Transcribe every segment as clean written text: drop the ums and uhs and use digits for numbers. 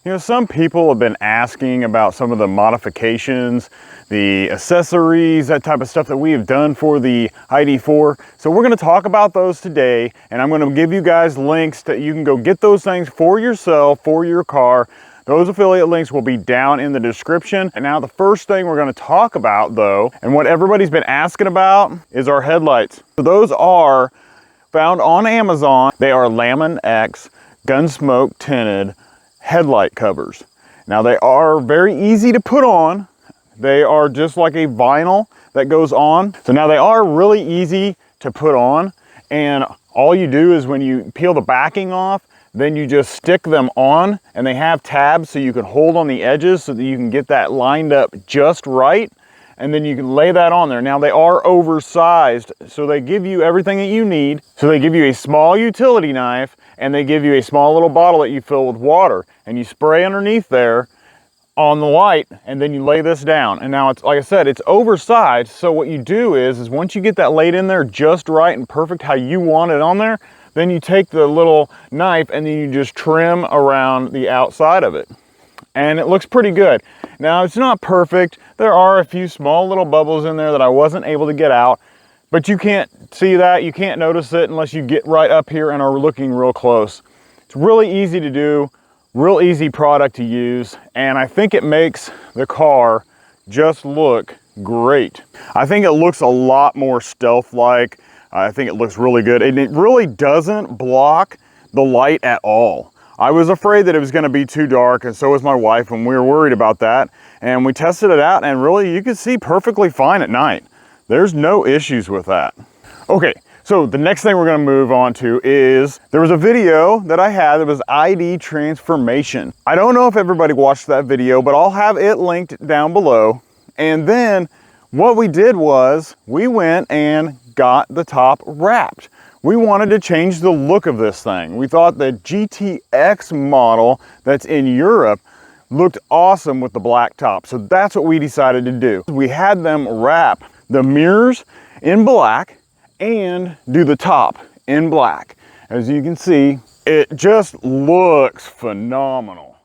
You know, some people have been asking about some of the modifications, the accessories, that type of stuff that we have done for the ID4. So we're going to talk about those today, and I'm going to give you guys links that you can go get those things for yourself, for your car. Those affiliate links will be down in the description. And now the first thing we're going to talk about though, and what everybody's been asking about, is our headlights. So those are found on Amazon. They are Lamin-x Gunsmoke tinted headlight covers. Now they are very easy to put on. They are just like a vinyl that goes on. So now they are really easy to put on, and all you do is when you peel the backing off, then you just stick them on, and they have tabs so you can hold on the edges so that you can get that lined up just right, and then you can lay that on there. Now they are oversized, so they give you everything that you need. So they give you a small utility knife, and they give you a small little bottle that you fill with water, and you spray underneath there on the light, and then you lay this down. And now it's, like I said, it's oversized. So what you do is once you get that laid in there just right and perfect how you want it on there, then you take the little knife and then you just trim around the outside of it. And it looks pretty good. Now it's not perfect. There are a few small little bubbles in there that I wasn't able to get out, but you can't see that, you can't notice it unless you get right up here and are looking real close. It's really easy to do, real easy product to use, and I think it makes the car just look great. I think it looks a lot more stealth-like. I think it looks really good, and it really doesn't block the light at all. I was afraid that it was going to be too dark, and so was my wife, and we were worried about that. And we tested it out, and really you can see perfectly fine at night. There's no issues with that. Okay, so the next thing we're going to move on to is, there was a video that I had that was ID transformation. I don't know if everybody watched that video, but I'll have it linked down below. And then what we did was we went and got the top wrapped. We wanted to change the look of this thing. We thought the GTX model that's in Europe looked awesome with the black top. So that's what we decided to do. We had them wrap the mirrors in black and do the top in black. As you can see, it just looks phenomenal.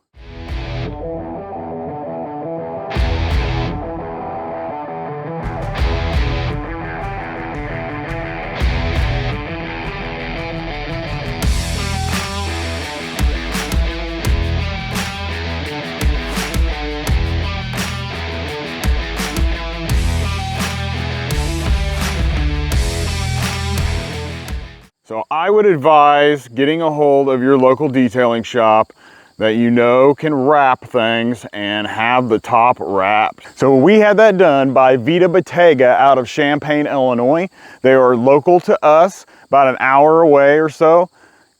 So I would advise getting a hold of your local detailing shop that you know can wrap things and have the top wrapped. So we had that done by VW out of Champaign, Illinois. They are local to us, about an hour away or so.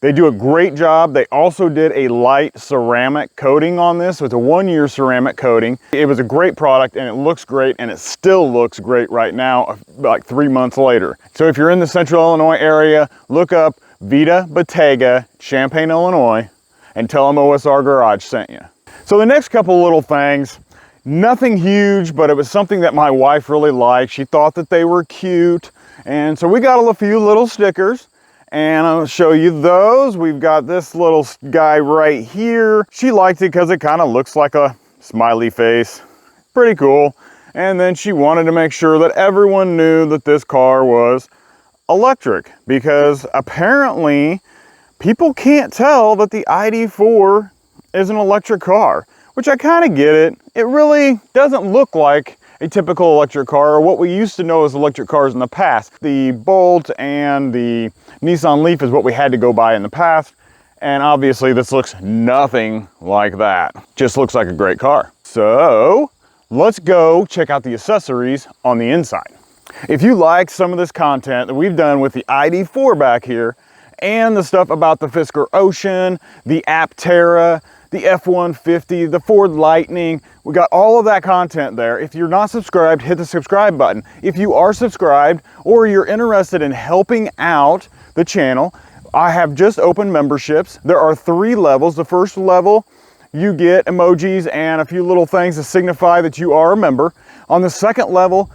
They do a great job. They also did a light ceramic coating on this. So it's a 1-year ceramic coating. It was a great product, and it looks great, and it still looks great right now, like 3 months later. So if you're in the central Illinois area, look up VW Champaign, Illinois, and tell them OSR Garage sent you. So the next couple little things, nothing huge, but it was something that my wife really liked. She thought that they were cute. And so we got a few little stickers. And I'll show you those. We've got this little guy right here. She liked it because it kind of looks like a smiley face. Pretty cool. And then she wanted to make sure that everyone knew that this car was electric, because apparently people can't tell that the ID4 is an electric car, which I kind of get it. It really doesn't look like a typical electric car, or what we used to know as electric cars in the past. The Bolt and the Nissan Leaf is what we had to go by in the past, and obviously this looks nothing like that. Just looks like a great car. So let's go check out the accessories on the inside. If you like some of this content that we've done with the ID4 back here, and the stuff about the Fisker Ocean, the Aptera, the F-150, the Ford Lightning, we got all of that content there. If you're not subscribed, hit the subscribe button. If you are subscribed, or you're interested in helping out the channel, I have just opened memberships. There are 3 levels. The first level, you get emojis and a few little things to signify that you are a member. On the second level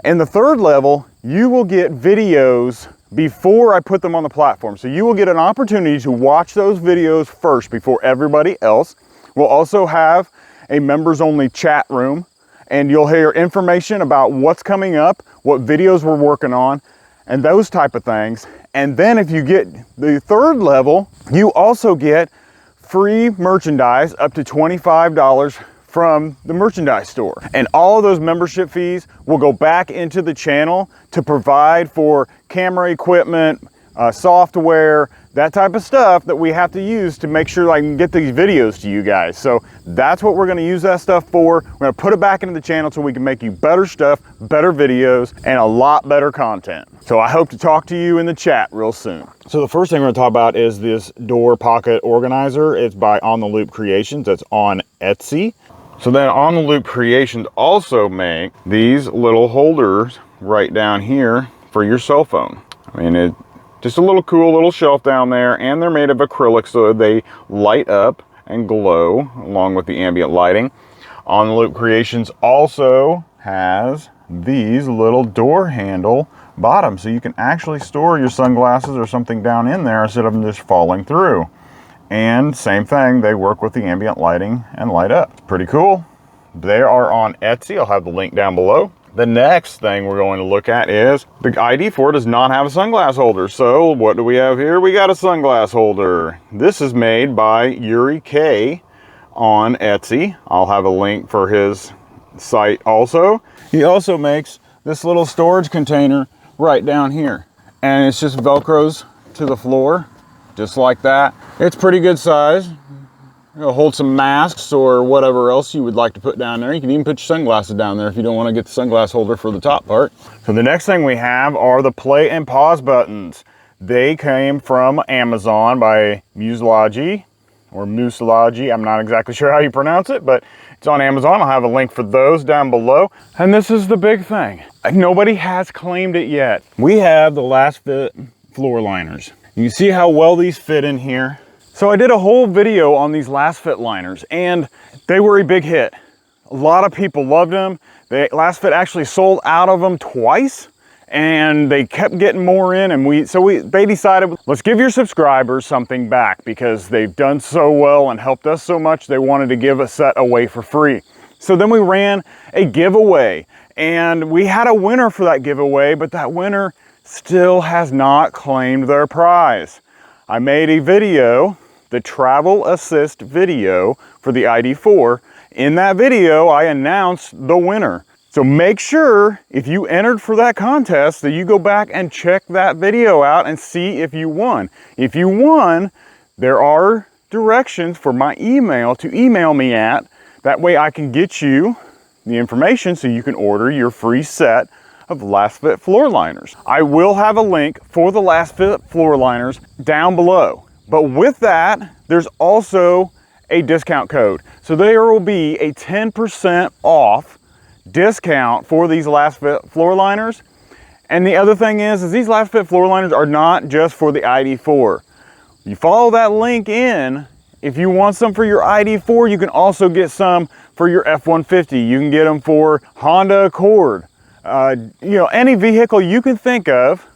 and the third level, you will get videos before I put them on the platform. So you will get an opportunity to watch those videos first before everybody else. We'll also have a members only chat room, and you'll hear information about what's coming up, what videos we're working on, and those type of things. And then if you get the third level, you also get free merchandise up to $25 from the merchandise store. And all of those membership fees will go back into the channel to provide for camera equipment, software, that type of stuff that we have to use to make sure I can get these videos to you guys. So that's what we're gonna use that stuff for. We're gonna put it back into the channel so we can make you better stuff, better videos, and a lot better content. So I hope to talk to you in the chat real soon. So the first thing we're gonna talk about is this door pocket organizer. It's by On the Loop Creations. It's on Etsy. So then On the Loop Creations also make these little holders right down here for your cell phone. I mean, just a little cool little shelf down there, and they're made of acrylic so they light up and glow along with the ambient lighting. On the Loop Creations also has these little door handle bottoms, so you can actually store your sunglasses or something down in there instead of them just falling through. And same thing, they work with the ambient lighting and light up. It's pretty cool. They are on Etsy. I'll have the link down below. The next thing we're going to look at is the ID4 does not have a sunglass holder. So what do we have here? We got a sunglass holder. This is made by Yuri K on Etsy. I'll have a link for his site also. He also makes this little storage container right down here, and it's just Velcros to the floor, just like that. It's pretty good size. It'll hold some masks or whatever else you would like to put down there. You can even put your sunglasses down there if you don't want to get the sunglass holder for the top part. So the next thing we have are the play and pause buttons. They came from Amazon by Muselagi or Muselagi. I'm not exactly sure how you pronounce it, but it's on Amazon. I'll have a link for those down below. And this is the big thing. Nobody has claimed it yet. We have the Lasfit floor liners. You see how well these fit in here? So I did a whole video on these Lasfit liners, and they were a big hit. A lot of people loved them. Lasfit actually sold out of them twice, and they kept getting more in, and they decided, let's give your subscribers something back because they've done so well and helped us so much. They wanted to give a set away for free. So then we ran a giveaway, and we had a winner for that giveaway, but that winner still has not claimed their prize. I made a video, the travel assist video for the ID4. In that video, I announced the winner. So make sure if you entered for that contest that you go back and check that video out and see if you won. If you won, there are directions for my email to email me at. That way I can get you the information so you can order your free set of Lasfit floor liners. I will have a link for the Lasfit floor liners down below. But with that, there's also a discount code. So there will be a 10% off discount for these Lasfit floor liners. And the other thing is these Lasfit floor liners are not just for the ID4. You follow that link in, if you want some for your ID4, you can also get some for your F-150. You can get them for Honda Accord. Any vehicle you can think of,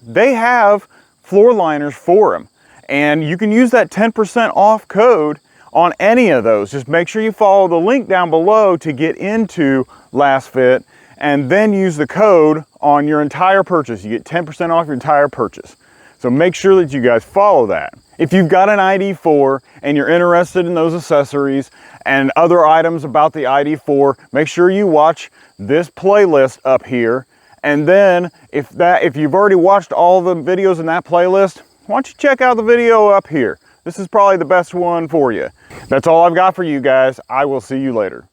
they have floor liners for them. And you can use that 10% off code on any of those. Just make sure you follow the link down below to get into Lasfit, and then use the code on your entire purchase. You get 10% off your entire purchase. So make sure that you guys follow that. If you've got an ID4 and you're interested in those accessories and other items about the ID4, make sure you watch this playlist up here. And then if you've already watched all the videos in that playlist, why don't you check out the video up here? This is probably the best one for you. That's all I've got for you guys. I will see you later.